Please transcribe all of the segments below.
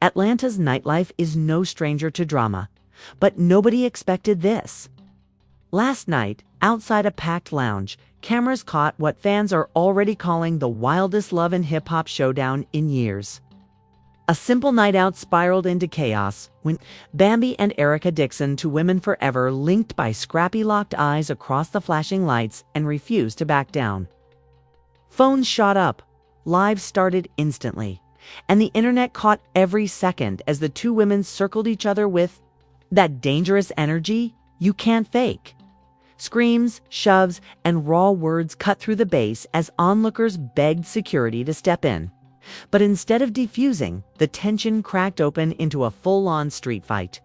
Atlanta's nightlife is no stranger to drama, but nobody expected this. Last night, outside a packed lounge, cameras caught what fans are already calling the wildest love and hip-hop showdown in years. A simple night out spiraled into chaos when Bambi and Erica Dixon, two women forever linked by Scrappy, locked eyes across the flashing lights and refused to back down. Phones shot up, lives started instantly, and the internet caught every second as the two women circled each other with that dangerous energy you can't fake. Screams, shoves, and raw words cut through the bass as onlookers begged security to step in. But instead of defusing, the tension cracked open into a full-on street fight.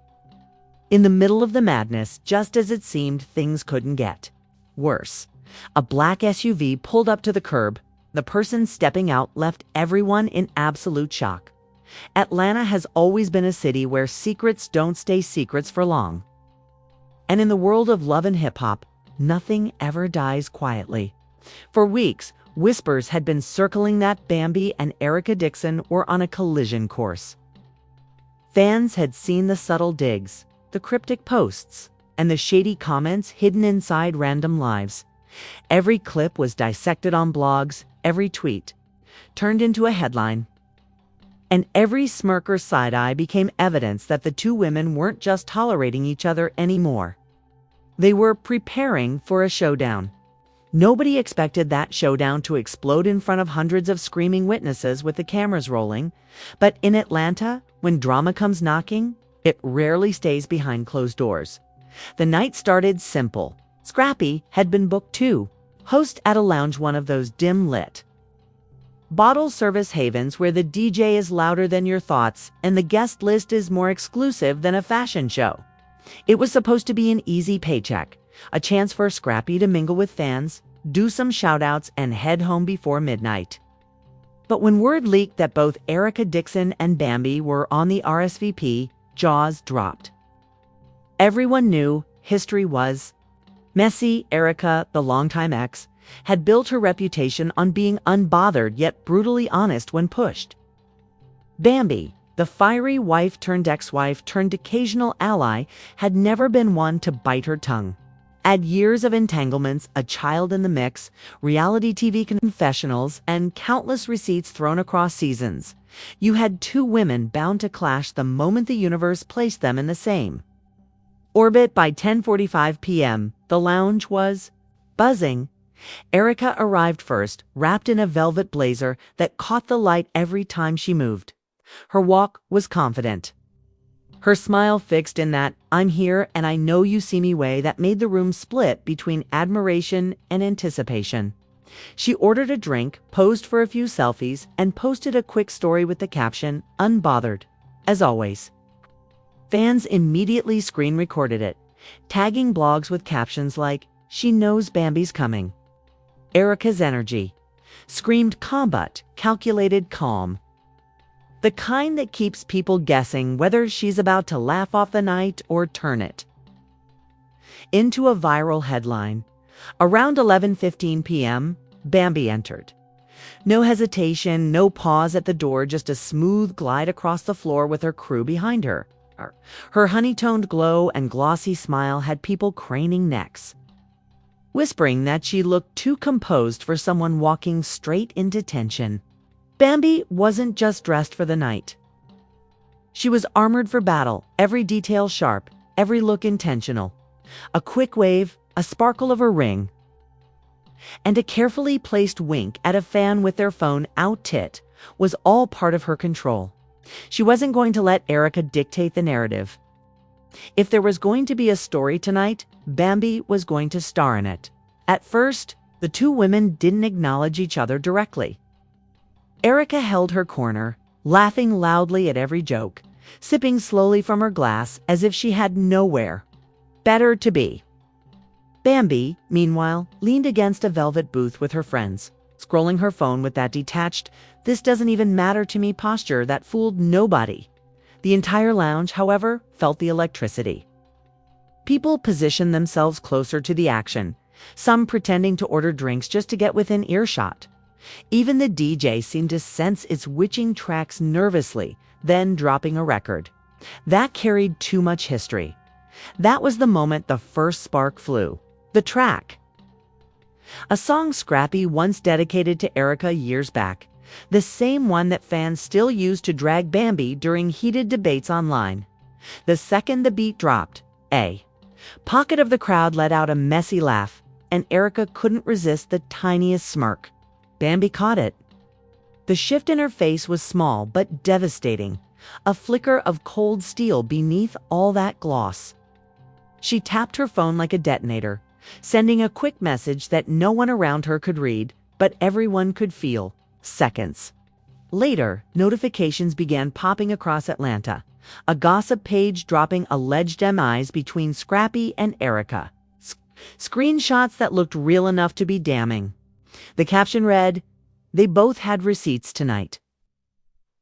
In the middle of the madness, just as it seemed things couldn't get worse, a black SUV pulled up to the curb. The person stepping out left everyone in absolute shock. Atlanta has always been a city where secrets don't stay secrets for long. And in the world of love and hip-hop, nothing ever dies quietly. For weeks, whispers had been circling that Bambi and Erica Dixon were on a collision course. Fans had seen the subtle digs, the cryptic posts, and the shady comments hidden inside random lives. Every clip was dissected on blogs, every tweet turned into a headline. And every smirk or side-eye became evidence that the two women weren't just tolerating each other anymore. They were preparing for a showdown. Nobody expected that showdown to explode in front of hundreds of screaming witnesses with the cameras rolling. But in Atlanta, when drama comes knocking, it rarely stays behind closed doors. The night started simple. Scrappy had been booked too, host at a lounge, one of those dim-lit bottle service havens where the DJ is louder than your thoughts and the guest list is more exclusive than a fashion show. It was supposed to be an easy paycheck, a chance for Scrappy to mingle with fans, do some shout-outs, and head home before midnight. But when word leaked that both Erica Dixon and Bambi were on the RSVP, jaws dropped. Everyone knew history was messy. Erica, the longtime ex, had built her reputation on being unbothered yet brutally honest when pushed. Bambi, the fiery wife-turned-ex-wife-turned-occasional ally, had never been one to bite her tongue. Add years of entanglements, a child in the mix, reality TV confessionals, and countless receipts thrown across seasons. You had two women bound to clash the moment the universe placed them in the same orbit. By 10:45 p.m., the lounge was buzzing. Erica arrived first, wrapped in a velvet blazer that caught the light every time she moved. Her walk was confident, her smile fixed in that "I'm here and I know you see me" way that made the room split between admiration and anticipation. She ordered a drink, posed for a few selfies, and posted a quick story with the caption, "Unbothered, as always." Fans immediately screen recorded it, tagging blogs with captions like, "She knows Bambi's coming." Erica's energy screamed combat, calculated calm. The kind that keeps people guessing whether she's about to laugh off the night or turn it into a viral headline. Around 11:15 p.m., Bambi entered. No hesitation, no pause at the door, just a smooth glide across the floor with her crew behind her. Her honey-toned glow and glossy smile had people craning necks, whispering that she looked too composed for someone walking straight into tension. Bambi wasn't just dressed for the night. She was armored for battle, every detail sharp, every look intentional. A quick wave, a sparkle of her ring, and a carefully placed wink at a fan with their phone out tit was all part of her control. She wasn't going to let Erica dictate the narrative. If there was going to be a story tonight, Bambi was going to star in it. At first, the two women didn't acknowledge each other directly. Erica held her corner, laughing loudly at every joke, sipping slowly from her glass as if she had nowhere better to be. Bambi, meanwhile, leaned against a velvet booth with her friends, scrolling her phone with that detached, "this doesn't even matter to me" posture that fooled nobody. The entire lounge, however, felt the electricity. People positioned themselves closer to the action, some pretending to order drinks just to get within earshot. Even the DJ seemed to sense its witching tracks nervously, then dropping a record. That carried too much history. That was the moment the first spark flew. The track. A song Scrappy once dedicated to Erica years back. The same one that fans still use to drag Bambi during heated debates online. The second the beat dropped, a pocket of the crowd let out a messy laugh, and Erica couldn't resist the tiniest smirk. Bambi caught it. The shift in her face was small but devastating, a flicker of cold steel beneath all that gloss. She tapped her phone like a detonator, sending a quick message that no one around her could read, but everyone could feel. Seconds later, notifications began popping across Atlanta, a gossip page dropping alleged MIs between Scrappy and Erica. Screenshots that looked real enough to be damning. The caption read, "They both had receipts tonight."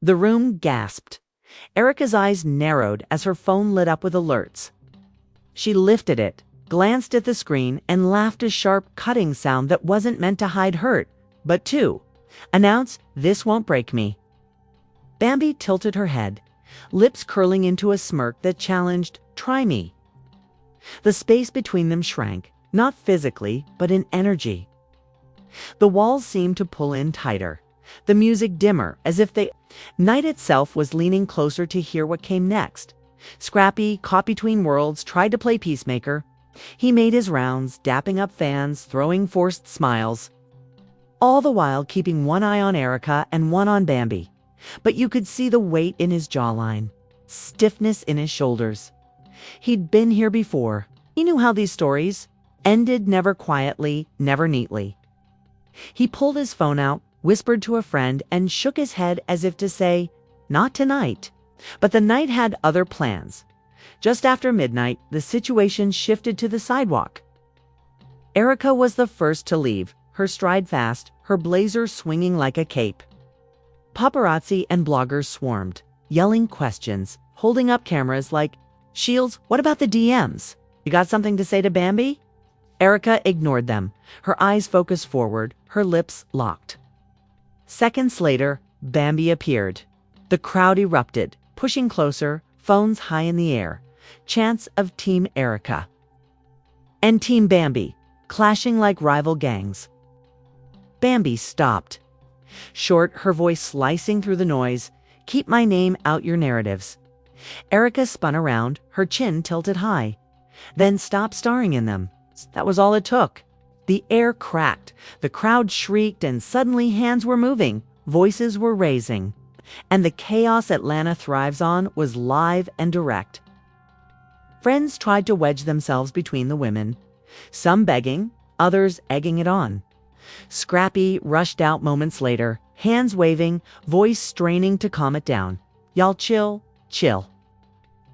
The room gasped. Erica's eyes narrowed as her phone lit up with alerts. She lifted it, glanced at the screen, and laughed a sharp, cutting sound that wasn't meant to hide hurt, but to announce, "This won't break me." Bambi tilted her head, lips curling into a smirk that challenged, "Try me." The space between them shrank, not physically, but in energy. The walls seemed to pull in tighter, the music dimmer, as if the night itself was leaning closer to hear what came next. Scrappy, caught between worlds, tried to play peacemaker. He made his rounds, dapping up fans, throwing forced smiles, all the while keeping one eye on Erica and one on Bambi. But you could see the weight in his jawline, stiffness in his shoulders. He'd been here before. He knew how these stories ended, never quietly, never neatly. He pulled his phone out, whispered to a friend, and shook his head as if to say, "Not tonight." But the night had other plans. Just after midnight, the situation shifted to the sidewalk. Erica was the first to leave, her stride fast, her blazer swinging like a cape. Paparazzi and bloggers swarmed, yelling questions, holding up cameras like, "Shields, what about the DMs? You got something to say to Bambi?" Erica ignored them, her eyes focused forward, her lips locked. Seconds later, Bambi appeared. The crowd erupted, pushing closer, phones high in the air. Chants of Team Erica and Team Bambi, clashing like rival gangs. Bambi stopped. Short, her voice slicing through the noise, "Keep my name out your narratives." Erica spun around, her chin tilted high, then stopped starring in them. That was all it took. The air cracked, the crowd shrieked, and suddenly hands were moving, voices were raising. And the chaos Atlanta thrives on was live and direct. Friends tried to wedge themselves between the women, some begging, others egging it on. Scrappy rushed out moments later, hands waving, voice straining to calm it down. "Y'all chill, chill."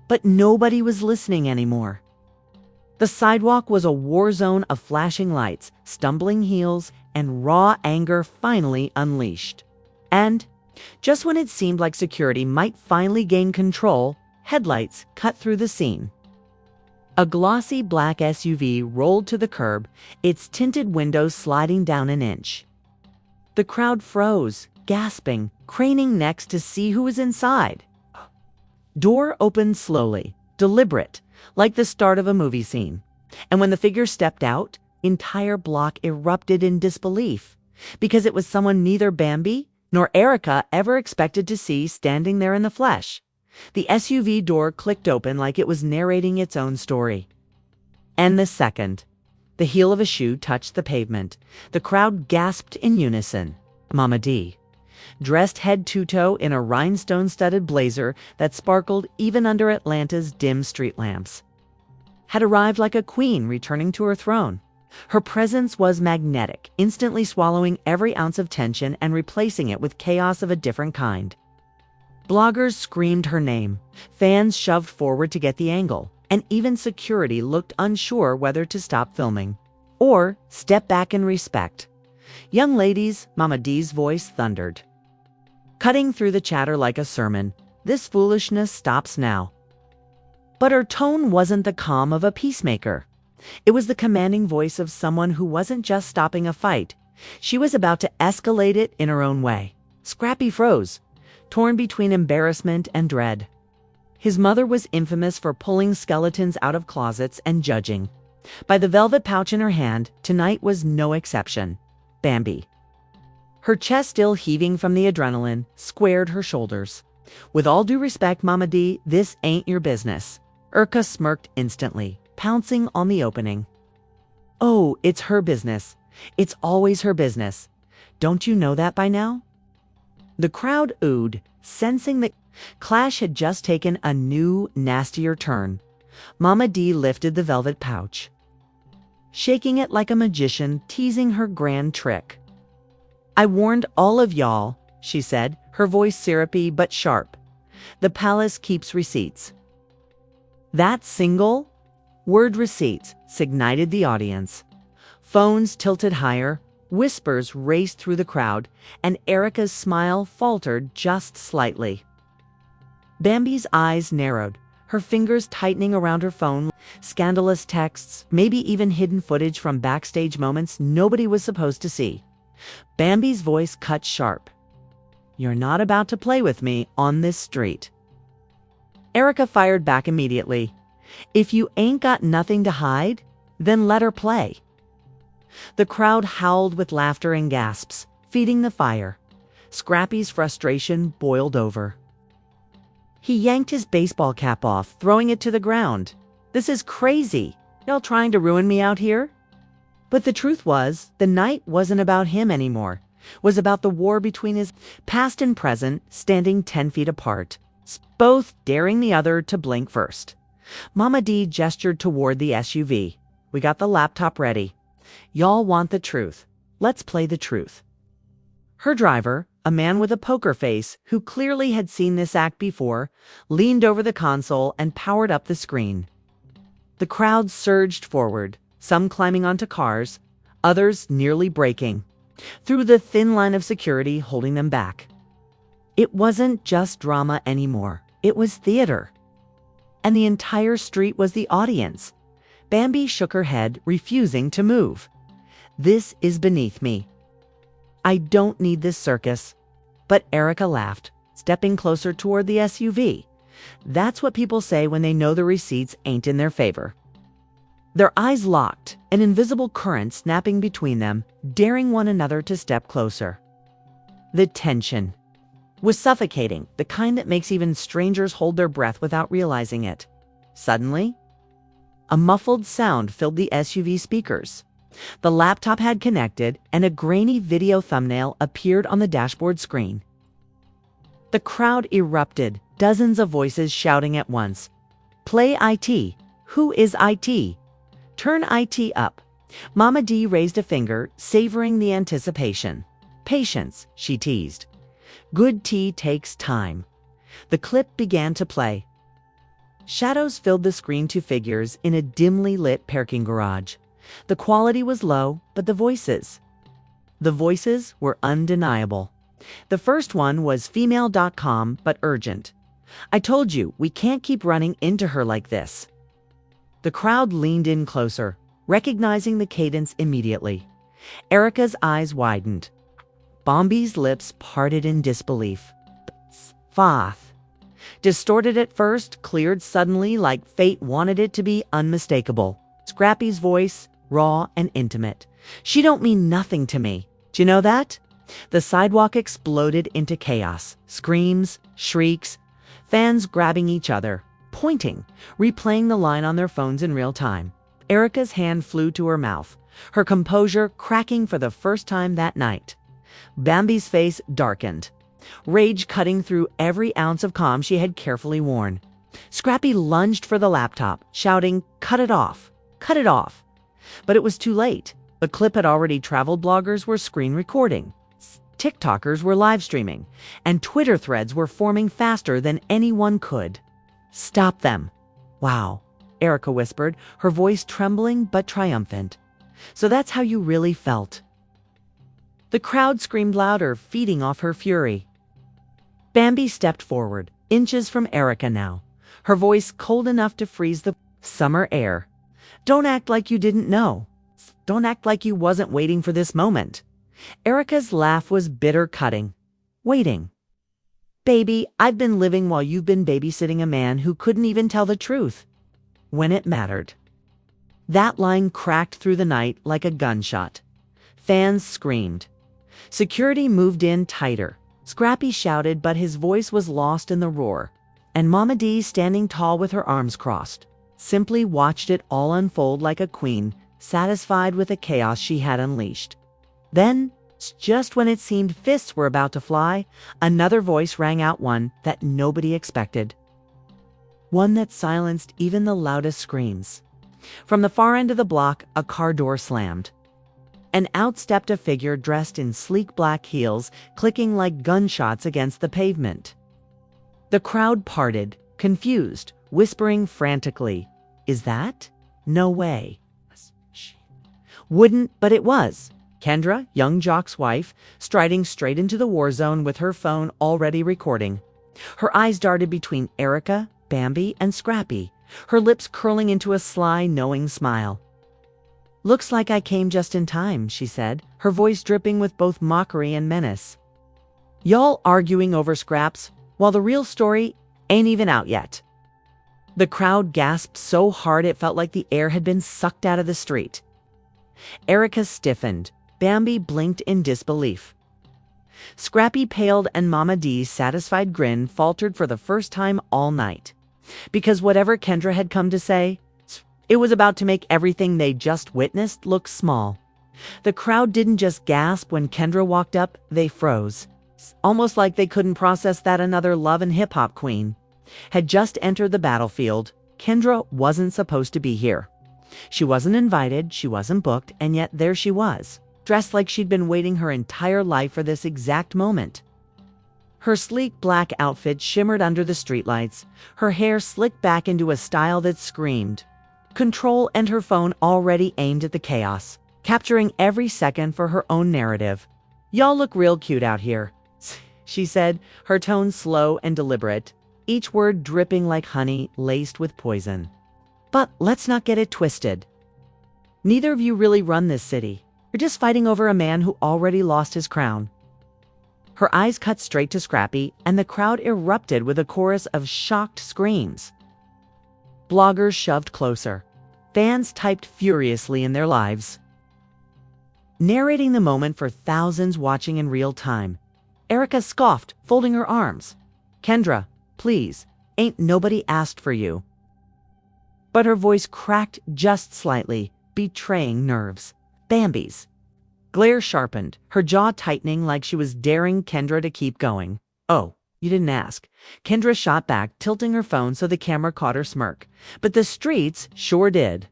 But nobody was listening anymore. The sidewalk was a war zone of flashing lights, stumbling heels, and raw anger finally unleashed. And just when it seemed like security might finally gain control, headlights cut through the scene. A glossy black SUV rolled to the curb, its tinted windows sliding down an inch. The crowd froze, gasping, craning necks to see who was inside. Door opened slowly, deliberate, like the start of a movie scene. And when the figure stepped out, entire block erupted in disbelief, because it was someone neither Bambi nor Erica ever expected to see standing there in the flesh. The SUV door clicked open like it was narrating its own story. And the second the heel of a shoe touched the pavement, the crowd gasped in unison. Mama D, dressed head to toe in a rhinestone-studded blazer that sparkled even under Atlanta's dim street lamps, had arrived like a queen returning to her throne. Her presence was magnetic, instantly swallowing every ounce of tension and replacing it with chaos of a different kind. Bloggers screamed her name, fans shoved forward to get the angle, and even security looked unsure whether to stop filming or step back in respect. "Young ladies," Mama D's voice thundered, cutting through the chatter like a sermon, "this foolishness stops now." But her tone wasn't the calm of a peacemaker. It was the commanding voice of someone who wasn't just stopping a fight. She was about to escalate it in her own way. Scrappy froze, torn between embarrassment and dread. His mother was infamous for pulling skeletons out of closets and judging. By the velvet pouch in her hand, tonight was no exception. Bambi. Her chest still heaving from the adrenaline, squared her shoulders. "With all due respect, Mama D, this ain't your business." Urka smirked instantly, pouncing on the opening. "Oh, it's her business. It's always her business. Don't you know that by now?" The crowd oohed, sensing that clash had just taken a new, nastier turn. Mama D lifted the velvet pouch, shaking it like a magician teasing her grand trick. "I warned all of y'all," she said, her voice syrupy but sharp. "The palace keeps receipts." That single word, receipts, ignited the audience. Phones tilted higher, whispers raced through the crowd, and Erica's smile faltered just slightly. Bambi's eyes narrowed, her fingers tightening around her phone. Scandalous texts, maybe even hidden footage from backstage moments nobody was supposed to see. Bambi's voice cut sharp. "You're not about to play with me on this street." Erica fired back immediately. "If you ain't got nothing to hide, then let her play." The crowd howled with laughter and gasps, feeding the fire. Scrappy's frustration boiled over. He yanked his baseball cap off, throwing it to the ground. "This is crazy. Y'all trying to ruin me out here?" But the truth was, the night wasn't about him anymore. It was about the war between his past and present, standing 10 feet apart, both daring the other to blink first. Mama D gestured toward the SUV. "We got the laptop ready. Y'all want the truth. Let's play the truth." Her driver, a man with a poker face who clearly had seen this act before, leaned over the console and powered up the screen. The crowd surged forward, some climbing onto cars, others nearly braking, through the thin line of security holding them back. It wasn't just drama anymore. It was theater. And the entire street was the audience. Bambi shook her head, refusing to move. "This is beneath me. I don't need this circus." But Erica laughed, stepping closer toward the SUV. That's what people say when they know the receipts ain't in their favor. Their eyes locked, an invisible current snapping between them, daring one another to step closer. The tension was suffocating, the kind that makes even strangers hold their breath without realizing it. Suddenly, a muffled sound filled the SUV speakers. The laptop had connected, and a grainy video thumbnail appeared on the dashboard screen. The crowd erupted, dozens of voices shouting at once. "Play IT. Who is IT? Turn IT up." Mama D raised a finger, savoring the anticipation. "Patience," she teased. "Good tea takes time." The clip began to play. Shadows filled the screen to figures in a dimly lit parking garage. The quality was low, but the voices were undeniable. The first one was female.com, but urgent. "I told you, we can't keep running into her like this." The crowd leaned in closer, recognizing the cadence immediately. Erica's eyes widened. Bambi's lips parted in disbelief. Fath. Distorted at first, cleared suddenly like fate wanted it to be unmistakable. Scrappy's voice, raw and intimate. "She don't mean nothing to me. Do you know that?" The sidewalk exploded into chaos. Screams, shrieks, fans grabbing each other, pointing, replaying the line on their phones in real time. Erica's hand flew to her mouth, her composure cracking for the first time that night. Bambi's face darkened, rage cutting through every ounce of calm she had carefully worn. Scrappy lunged for the laptop, shouting, "Cut it off! Cut it off!" But it was too late. The clip had already traveled. Bloggers were screen recording. TikTokers were live streaming, and Twitter threads were forming faster than anyone could. "Stop them." "Wow," Erica whispered, her voice trembling but triumphant. "So that's how you really felt." The crowd screamed louder, feeding off her fury. Bambi stepped forward, inches from Erica now, her voice cold enough to freeze the summer air. "Don't act like you didn't know. Don't act like you wasn't waiting for this moment." Erica's laugh was bitter cutting. "Waiting. Baby, I've been living while you've been babysitting a man who couldn't even tell the truth when it mattered. That line cracked through the night like a gunshot. Fans screamed. Security moved in tighter. Scrappy shouted, but his voice was lost in the roar. And Mama D, standing tall with her arms crossed, simply watched it all unfold like a queen, satisfied with the chaos she had unleashed. Then, just when it seemed fists were about to fly, another voice rang out, one that nobody expected. One that silenced even the loudest screams. From the far end of the block, a car door slammed. And out stepped a figure dressed in sleek black heels, clicking like gunshots against the pavement. The crowd parted, confused, whispering frantically, "Is that? No way." Wouldn't, but it was. Kendra, young Jock's wife, striding straight into the war zone with her phone already recording. Her eyes darted between Erica, Bambi, and Scrappy, her lips curling into a sly, knowing smile. "Looks like I came just in time," she said, her voice dripping with both mockery and menace. "Y'all arguing over scraps, while the real story ain't even out yet." The crowd gasped so hard it felt like the air had been sucked out of the street. Erica stiffened. Bambi blinked in disbelief. Scrappy paled, and Mama D's satisfied grin faltered for the first time all night. Because whatever Kendra had come to say, it was about to make everything they just witnessed look small. The crowd didn't just gasp when Kendra walked up, they froze. Almost like they couldn't process that another love and hip-hop queen had just entered the battlefield. Kendra wasn't supposed to be here. She wasn't invited, she wasn't booked, and yet there she was, dressed like she'd been waiting her entire life for this exact moment. Her sleek black outfit shimmered under the streetlights, her hair slicked back into a style that screamed control, and her phone already aimed at the chaos, capturing every second for her own narrative. "Y'all look real cute out here," she said, her tone slow and deliberate, each word dripping like honey laced with poison. "But let's not get it twisted. Neither of you really run this city. You're just fighting over a man who already lost his crown." Her eyes cut straight to Scrappy, and the crowd erupted with a chorus of shocked screams. Bloggers shoved closer. Fans typed furiously in their lives. Narrating the moment for thousands watching in real time, Erica scoffed, folding her arms. "Kendra, please, ain't nobody asked for you." But her voice cracked just slightly, betraying nerves. Bambi's. Glare sharpened, her jaw tightening like she was daring Kendra to keep going. "Oh, you didn't ask." Kendra shot back, tilting her phone so the camera caught her smirk. "But the streets sure did.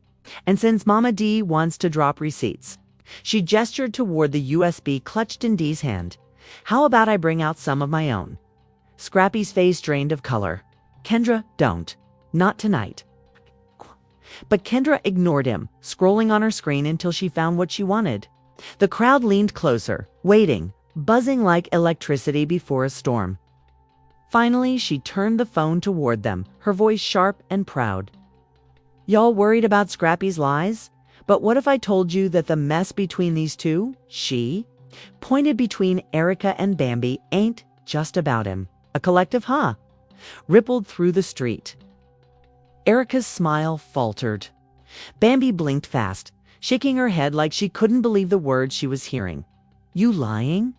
And since Mama D wants to drop receipts," she gestured toward the USB clutched in Dee's hand, "how about I bring out some of my own?" Scrappy's face drained of color. "Kendra, don't. Not tonight." But Kendra ignored him, scrolling on her screen until she found what she wanted. The crowd leaned closer, waiting, buzzing like electricity before a storm. Finally, she turned the phone toward them, her voice sharp and proud. "Y'all worried about Scrappy's lies? But what if I told you that the mess between these two," she pointed between Erica and Bambi, "ain't just about him?" A collective "huh" rippled through the street. Erica's smile faltered. Bambi blinked fast, shaking her head like she couldn't believe the words she was hearing. "You lying?"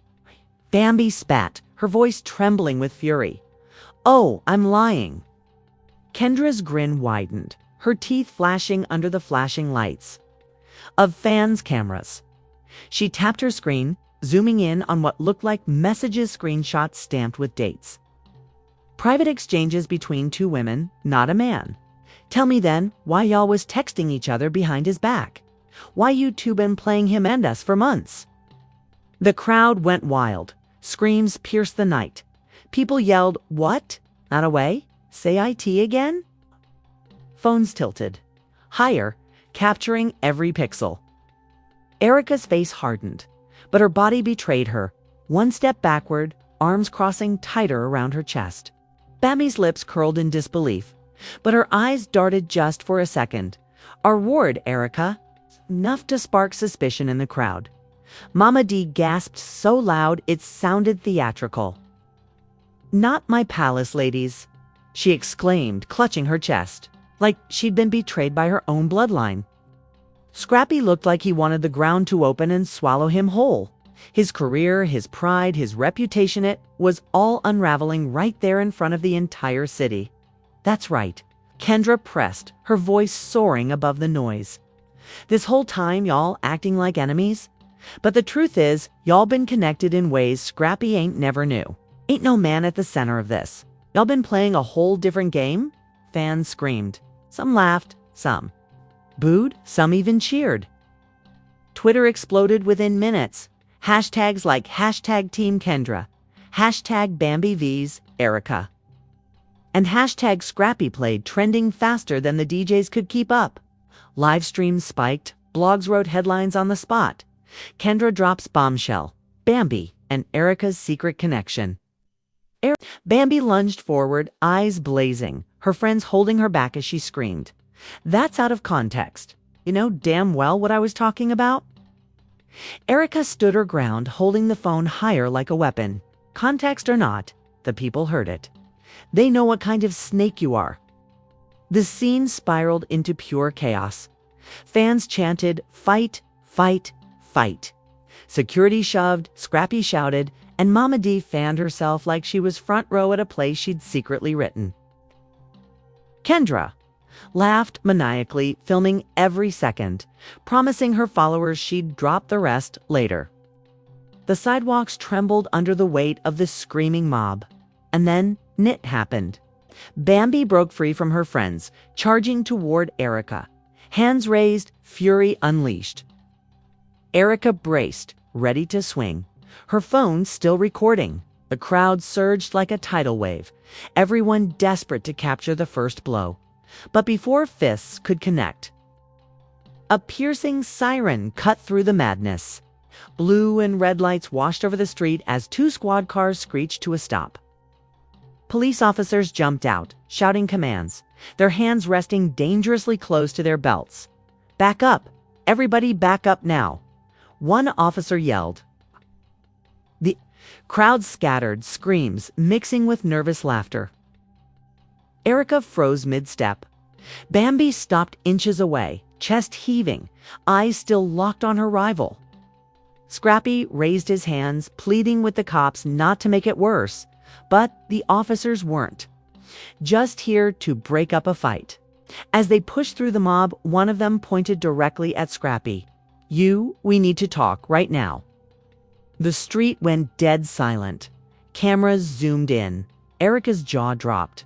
Bambi spat, her voice trembling with fury. "Oh, I'm lying." Kendra's grin widened, her teeth flashing under the flashing lights of fans' cameras. She tapped her screen, zooming in on what looked like messages, screenshots stamped with dates. Private exchanges between two women, not a man. "Tell me then why y'all was texting each other behind his back. Why you two been playing him and us for months." The crowd went wild. Screams pierced the night. People yelled, "What? Not away? Say IT again?" Phones tilted. Higher, capturing every pixel. Erica's face hardened, but her body betrayed her. One step backward, arms crossing tighter around her chest. Bambi's lips curled in disbelief, but her eyes darted just for a second. "Our ward, Erica." Enough to spark suspicion in the crowd. Mama D gasped so loud it sounded theatrical. Not my palace, ladies, she exclaimed, clutching her chest, like she'd been betrayed by her own bloodline. Scrappy looked like he wanted the ground to open and swallow him whole. His career, his pride, his reputation, it was all unraveling right there in front of the entire city. That's right. Kendra pressed, her voice soaring above the noise. This whole time, y'all acting like enemies? But the truth is, y'all been connected in ways Scrappy ain't never knew. Ain't no man at the center of this. Y'all been playing a whole different game? Fans screamed. Some laughed, some booed, some even cheered. Twitter exploded within minutes. Hashtags like hashtag Team Kendra, hashtag Bambi vs Erica, and hashtag Scrappy played trending faster than the DJs could keep up. Live streams spiked, blogs wrote headlines on the spot. Kendra drops bombshell, Bambi and Erica's secret connection. Bambi lunged forward, eyes blazing, her friends holding her back as she screamed. That's out of context. You know damn well what I was talking about. Erica stood her ground, holding the phone higher like a weapon. Context or not, the people heard it. They know what kind of snake you are. The scene spiraled into pure chaos. Fans chanted, "Fight, fight, fight." Security shoved, Scrappy shouted, and Mama D fanned herself like she was front row at a play she'd secretly written. Kendra laughed maniacally, filming every second, promising her followers she'd drop the rest later. The sidewalks trembled under the weight of the screaming mob. And then it happened. Bambi broke free from her friends, charging toward Erica. Hands raised, fury unleashed. Erica braced, ready to swing, her phone still recording. The crowd surged like a tidal wave, everyone desperate to capture the first blow. But before fists could connect, a piercing siren cut through the madness. Blue and red lights washed over the street as two squad cars screeched to a stop. Police officers jumped out, shouting commands, their hands resting dangerously close to their belts. "Back up! Everybody back up now!" One officer yelled. The crowd scattered, screams mixing with nervous laughter. Erica froze mid-step. Bambi stopped inches away, chest heaving, eyes still locked on her rival. Scrappy raised his hands, pleading with the cops not to make it worse, but the officers weren't. Just here to break up a fight. As they pushed through the mob, one of them pointed directly at Scrappy. We need to talk right now." The street went dead silent. Cameras zoomed in. Erica's jaw dropped.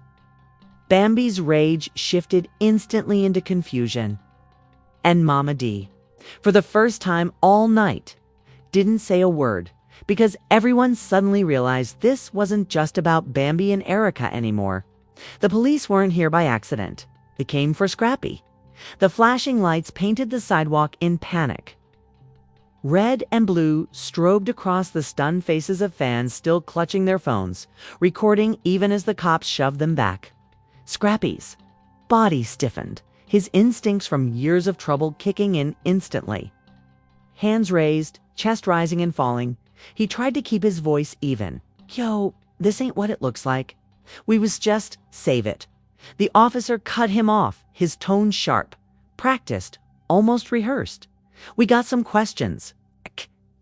Bambi's rage shifted instantly into confusion. And Mama D, for the first time all night, didn't say a word, because everyone suddenly realized this wasn't just about Bambi and Erica anymore. The police weren't here by accident. They came for Scrappy. The flashing lights painted the sidewalk in panic. Red and blue strobed across the stunned faces of fans still clutching their phones, recording even as the cops shoved them back. Scrappy's body stiffened, his instincts from years of trouble kicking in instantly. Hands raised, chest rising and falling, he tried to keep his voice even. "Yo, this ain't what it looks like. We was just save it." The officer cut him off, his tone sharp, practiced, almost rehearsed. "We got some questions."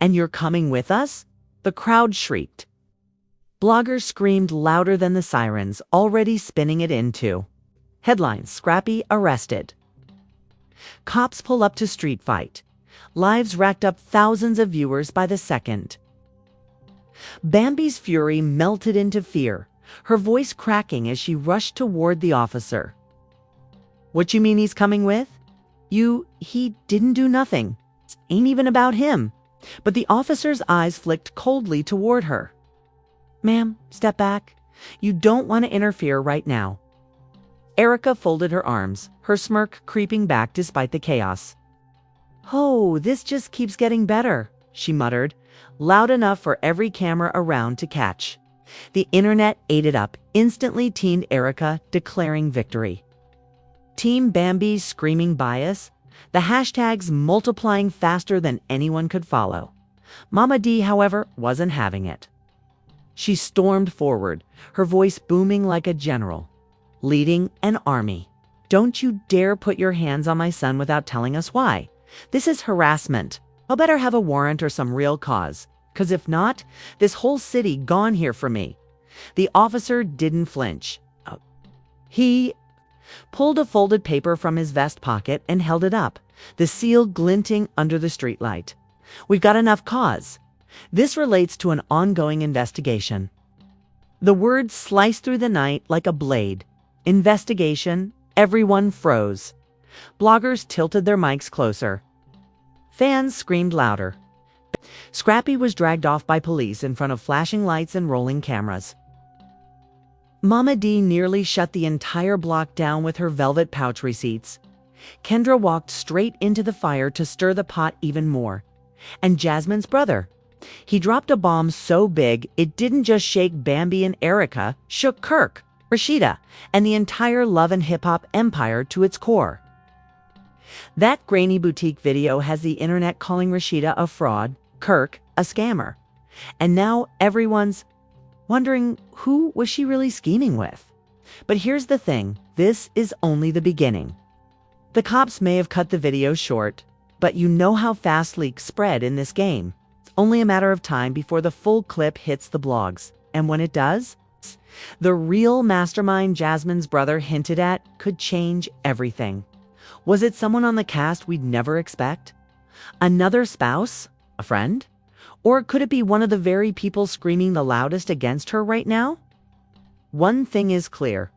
"And you're coming with us?" The crowd shrieked. Bloggers screamed louder than the sirens, already spinning it into headlines: Scrappy arrested. Cops pull up to street fight. Lives racked up thousands of viewers by the second. Bambi's fury melted into fear, her voice cracking as she rushed toward the officer. "What you mean he's coming with?" He didn't do nothing. It ain't even about him." But the officer's eyes flicked coldly toward her. "Ma'am, step back. You don't want to interfere right now." Erica folded her arms, her smirk creeping back despite the chaos. "Oh, this just keeps getting better," she muttered, loud enough for every camera around to catch. The internet ate it up, instantly teamed Erica, declaring victory. Team Bambi's screaming bias, the hashtags multiplying faster than anyone could follow. Mama D, however, wasn't having it. She stormed forward, her voice booming like a general, leading an army. Don't you dare put your hands on my son without telling us why. This is harassment. I'll better have a warrant or some real cause, 'cause if not, this whole city gone here for me. The officer didn't flinch. He pulled a folded paper from his vest pocket and held it up, the seal glinting under the streetlight. We've got enough cause. This relates to an ongoing investigation. The words sliced through the night like a blade. Investigation. Everyone froze. Bloggers tilted their mics closer. Fans screamed louder. Scrappy was dragged off by police in front of flashing lights and rolling cameras. Mama D nearly shut the entire block down with her velvet pouch receipts. Kendra walked straight into the fire to stir the pot even more. And Jasmine's brother. He dropped a bomb so big it didn't just shake Bambi and Erica, shook Kirk, Rashida, and the entire love and hip-hop empire to its core. That grainy boutique video has the internet calling Rashida a fraud, Kirk a scammer. And now everyone's wondering, who was she really scheming with? But here's the thing, this is only the beginning. The cops may have cut the video short, but you know how fast leaks spread in this game. It's only a matter of time before the full clip hits the blogs. And when it does, the real mastermind Jasmine's brother hinted at could change everything. Was it someone on the cast we'd never expect? Another spouse? A friend? Or could it be one of the very people screaming the loudest against her right now? One thing is clear.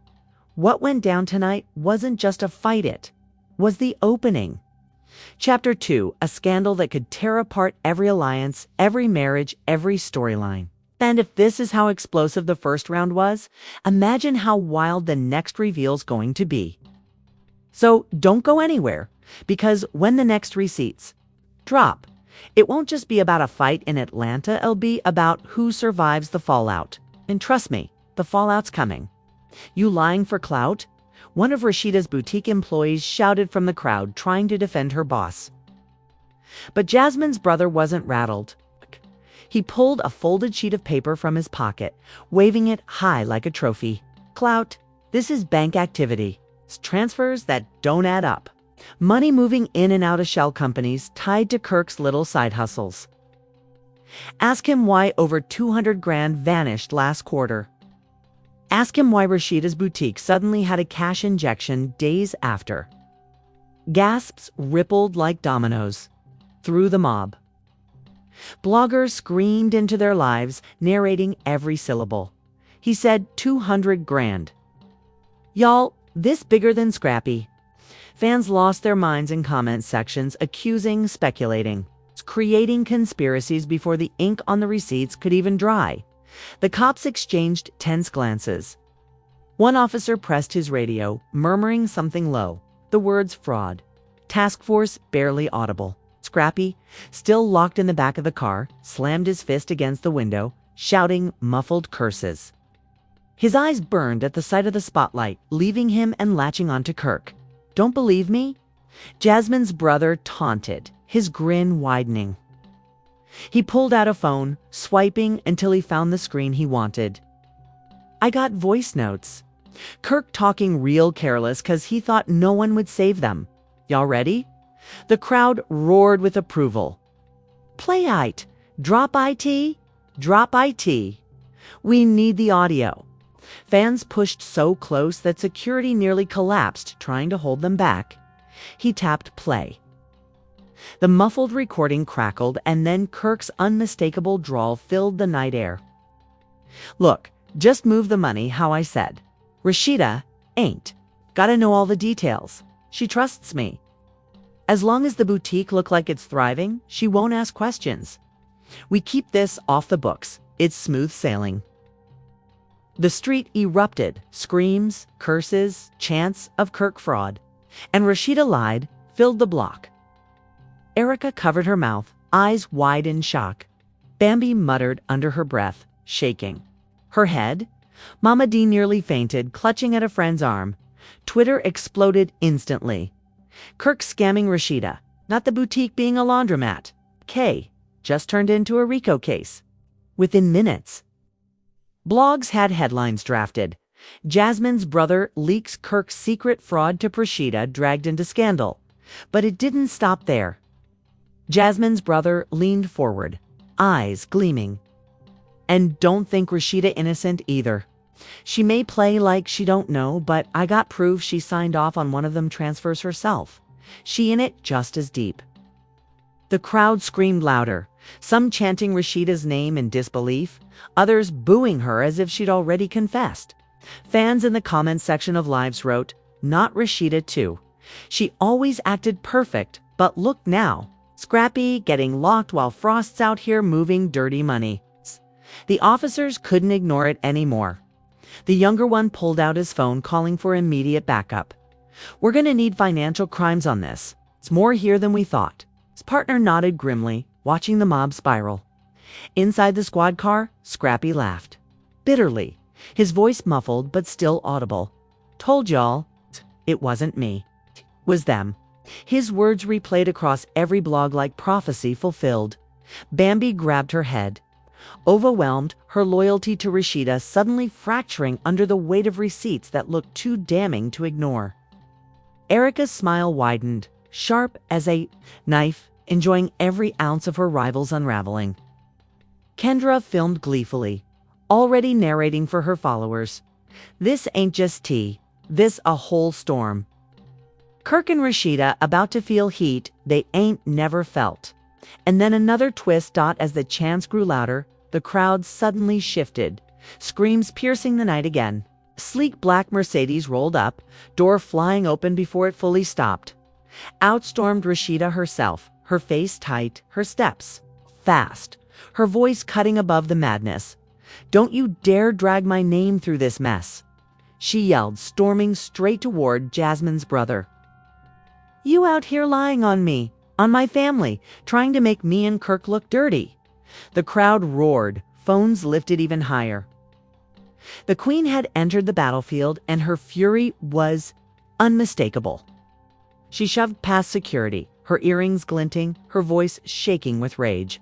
What went down tonight wasn't just a fight, it was the opening. Chapter 2, a scandal that could tear apart every alliance, every marriage, every storyline. And if this is how explosive the first round was, imagine how wild the next reveal's going to be. So don't go anywhere, because when the next receipts drop, it won't just be about a fight in Atlanta, it'll be about who survives the fallout. And trust me, the fallout's coming. You lying for clout? One of Rashida's boutique employees shouted from the crowd, trying to defend her boss. But Jasmine's brother wasn't rattled. He pulled a folded sheet of paper from his pocket, waving it high like a trophy. Clout, this is bank activity. It's transfers that don't add up. Money moving in and out of shell companies tied to Kirk's little side hustles. Ask him why over 200 grand vanished last quarter. Ask him why Rashida's boutique suddenly had a cash injection days after. Gasps rippled like dominoes through the mob. Bloggers screamed into their lives, narrating every syllable. He said 200 grand. Y'all, this bigger than Scrappy. Fans lost their minds in comment sections, accusing, speculating, creating conspiracies before the ink on the receipts could even dry. The cops exchanged tense glances. One officer pressed his radio, murmuring something low, the words fraud. Task force barely audible. Scrappy, still locked in the back of the car, slammed his fist against the window, shouting muffled curses. His eyes burned at the sight of the spotlight, leaving him and latching onto Kirk. Don't believe me? Jasmine's brother taunted, his grin widening. He pulled out a phone, swiping until he found the screen he wanted. I got voice notes. Kirk talking real careless because he thought no one would save them. Y'all ready? The crowd roared with approval. Play it. Drop IT. Drop IT. We need the audio. Fans pushed so close that security nearly collapsed, trying to hold them back. He tapped play. The muffled recording crackled, and then Kirk's unmistakable drawl filled the night air. Look, just move the money how I said. Rashida ain't. Gotta know all the details. She trusts me. As long as the boutique look like it's thriving, she won't ask questions. We keep this off the books. It's smooth sailing. The street erupted, screams, curses, chants of Kirk fraud. And Rashida lied, filled the block. Erica covered her mouth, eyes wide in shock. Bambi muttered under her breath, shaking. Her head? Mama D nearly fainted, clutching at a friend's arm. Twitter exploded instantly. Kirk scamming Rashida, not the boutique being a laundromat. K just turned into a RICO case. Within minutes. Blogs had headlines drafted. Jasmine's brother leaks Kirk's secret fraud to Rashida, dragged into scandal. But it didn't stop there. Jasmine's brother leaned forward, eyes gleaming. And don't think Rashida innocent either. She may play like she don't know, but I got proof she signed off on one of them transfers herself. She in it just as deep. The crowd screamed louder, some chanting Rashida's name in disbelief, others booing her as if she'd already confessed. Fans in the comments section of lives wrote, "Not Rashida too. She always acted perfect, but look now. Scrappy getting locked while Frost's out here moving dirty money." The officers couldn't ignore it anymore. The younger one pulled out his phone, calling for immediate backup. "We're gonna need financial crimes on this. It's more here than we thought." His partner nodded grimly, watching the mob spiral. Inside the squad car, Scrappy laughed. Bitterly, his voice muffled but still audible. "Told y'all, it wasn't me. It was them." His words replayed across every blog like prophecy fulfilled. Bambi grabbed her head. Overwhelmed, her loyalty to Rashida suddenly fracturing under the weight of receipts that looked too damning to ignore. Erica's smile widened, sharp as a knife, enjoying every ounce of her rival's unraveling. Kendra filmed gleefully, already narrating for her followers. "This ain't just tea, this a whole storm." Kirk and Rashida about to feel heat they ain't never felt. And then another twist. As the chants grew louder, the crowd suddenly shifted, screams piercing the night again. A sleek black Mercedes rolled up, door flying open before it fully stopped. Out stormed Rashida herself, her face tight, her steps fast, her voice cutting above the madness. "Don't you dare drag my name through this mess," she yelled, storming straight toward Jasmine's brother. "You out here lying on me, on my family, trying to make me and Kirk look dirty." The crowd roared, phones lifted even higher. The Queen had entered the battlefield, and her fury was unmistakable. She shoved past security, her earrings glinting, her voice shaking with rage.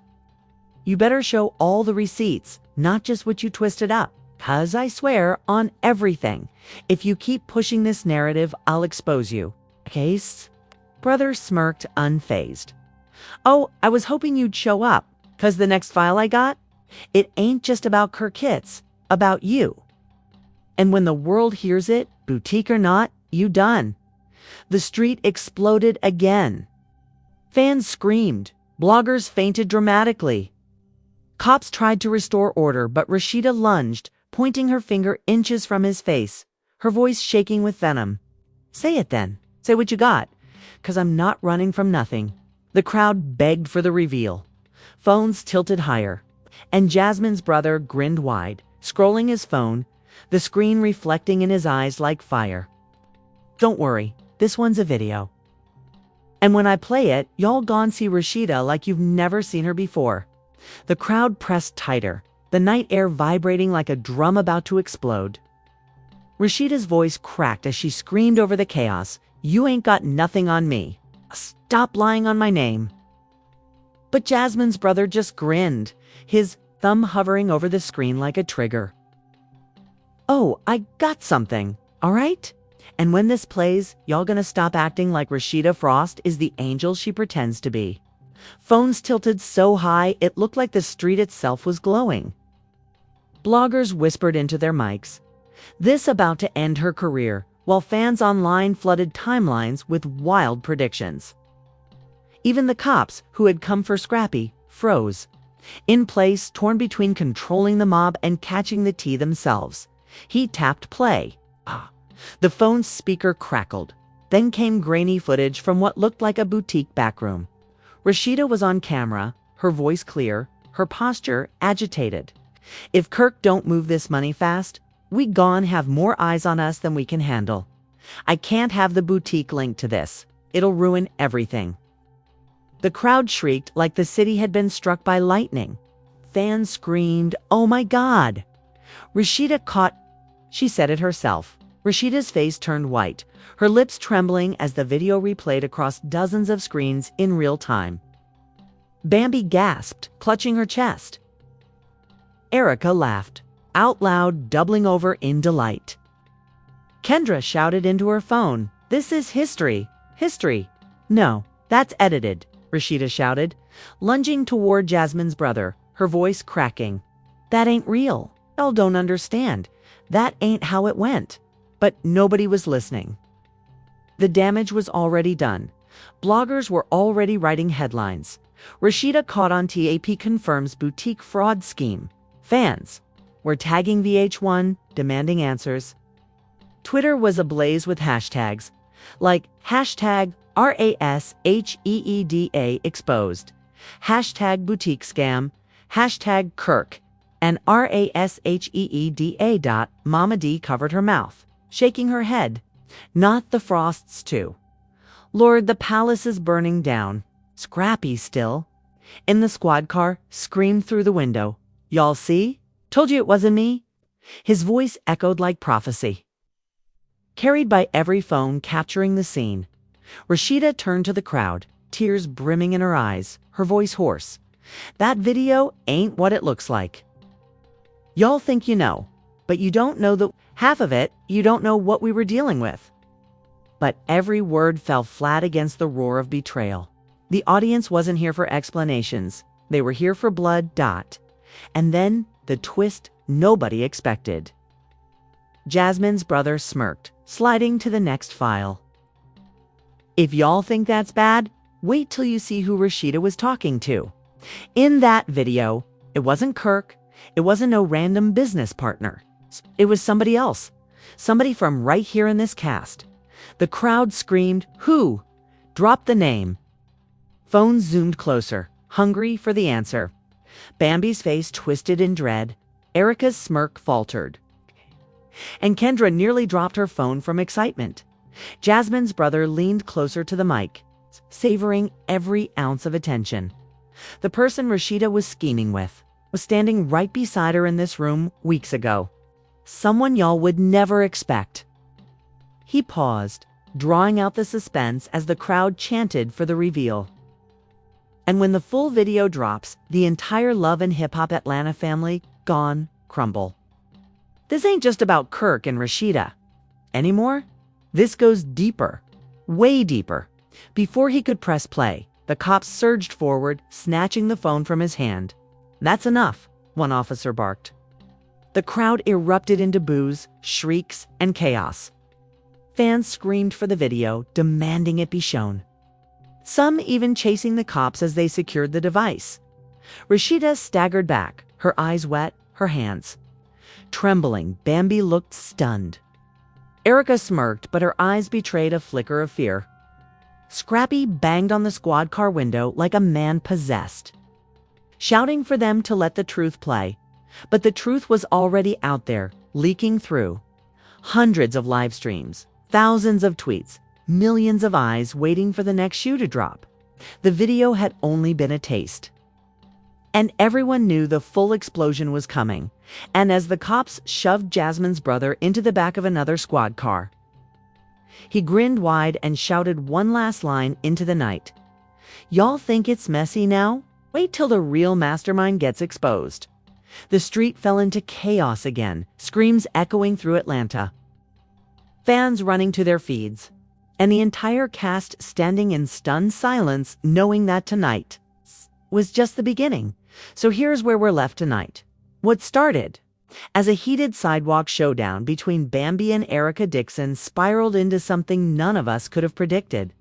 "You better show all the receipts, not just what you twisted up, 'cause I swear on everything, if you keep pushing this narrative, I'll expose you." Case? Brother smirked, unfazed. "Oh, I was hoping you'd show up, 'cause the next file I got, it ain't just about Kirk, it's about you. And when the world hears it, boutique or not, you done." The street exploded again. Fans screamed. Bloggers fainted dramatically. Cops tried to restore order, but Rashida lunged, pointing her finger inches from his face, her voice shaking with venom. "Say it then. Say what you got, 'cause I'm not running from nothing." The crowd begged for the reveal. Phones tilted higher, and Jasmine's brother grinned wide, scrolling his phone, the screen reflecting in his eyes like fire. "Don't worry, this one's a video. And when I play it, y'all gon' see Rashida like you've never seen her before." The crowd pressed tighter, the night air vibrating like a drum about to explode. Rashida's voice cracked as she screamed over the chaos, "You ain't got nothing on me. Stop lying on my name." But Jasmine's brother just grinned, his thumb hovering over the screen like a trigger. "Oh, I got something, all right? And when this plays, y'all gonna stop acting like Rashida Frost is the angel she pretends to be." Phones tilted so high it looked like the street itself was glowing. Bloggers whispered into their mics, this about to end her career, while fans online flooded timelines with wild predictions. Even the cops, who had come for Scrappy, froze. In place, torn between controlling the mob and catching the tea themselves. He tapped play. The phone's speaker crackled. Then came grainy footage from what looked like a boutique backroom. Rashida was on camera, her voice clear, her posture agitated. "If Kirk don't move this money fast, we gon' have more eyes on us than we can handle. I can't have the boutique linked to this. It'll ruin everything." The crowd shrieked like the city had been struck by lightning. Fans screamed, "Oh my God!" Rashida caught. She said it herself. Rashida's face turned white, her lips trembling as the video replayed across dozens of screens in real time. Bambi gasped, clutching her chest. Erica laughed. out loud, doubling over in delight. Kendra shouted into her phone, "This is history. History." "No, that's edited," Rashida shouted, lunging toward Jasmine's brother, her voice cracking. "That ain't real. Y'all don't understand. That ain't how it went." But nobody was listening. The damage was already done. Bloggers were already writing headlines. Rashida caught on TAP confirms boutique fraud scheme. Fans were tagging VH1, demanding answers. Twitter was ablaze with hashtags, like hashtag RASHEEDA exposed, hashtag boutique scam, hashtag Kirk, and RASHEEDA. Mama D covered her mouth, shaking her head. Not the Frosts too. Lord, the palace is burning down. Scrappy still. In the squad car, screamed through the window. "Y'all see? Told you it wasn't me." His voice echoed like prophecy. Carried by every phone capturing the scene, Rashida turned to the crowd, tears brimming in her eyes, her voice hoarse. "That video ain't what it looks like. Y'all think you know, but you don't know half of it. You don't know what we were dealing with." But every word fell flat against the roar of betrayal. The audience wasn't here for explanations. They were here for blood. And then the twist nobody expected. Jasmine's brother smirked, sliding to the next file. "If y'all think that's bad, wait till you see who Rashida was talking to. In that video, it wasn't Kirk. It wasn't no random business partner. It was somebody else. Somebody from right here in this cast." The crowd screamed, "Who?" "Drop the name." Phones zoomed closer, hungry for the answer. Bambi's face twisted in dread. Erica's smirk faltered. And Kendra nearly dropped her phone from excitement. Jasmine's brother leaned closer to the mic, savoring every ounce of attention. The person Rashida was scheming with was standing right beside her in this room weeks ago. Someone y'all would never expect. He paused, drawing out the suspense as the crowd chanted for the reveal. And when the full video drops, the entire Love and Hip Hop Atlanta family gone crumble. This ain't just about Kirk and Rashida anymore. This goes deeper, way deeper. Before he could press play, the cops surged forward, snatching the phone from his hand. "That's enough," one officer barked. The crowd erupted into boos, shrieks, and chaos. Fans screamed for the video, demanding it be shown. Some even chasing the cops as they secured the device. Rashida staggered back, her eyes wet, her hands trembling. Bambi looked stunned. Erica smirked, but her eyes betrayed a flicker of fear. Scrappy banged on the squad car window like a man possessed, shouting for them to let the truth play. But the truth was already out there, leaking through. Hundreds of live streams, thousands of tweets, millions of eyes waiting for the next shoe to drop. The video had only been a taste. And everyone knew the full explosion was coming. And as the cops shoved Jasmine's brother into the back of another squad car, he grinned wide and shouted one last line into the night. "Y'all think it's messy now? Wait till the real mastermind gets exposed." The street fell into chaos again, screams echoing through Atlanta. Fans running to their feeds, and the entire cast standing in stunned silence, knowing that tonight was just the beginning. So here's where we're left tonight. What started as a heated sidewalk showdown between Bambi and Erica Dixon spiraled into something none of us could have predicted.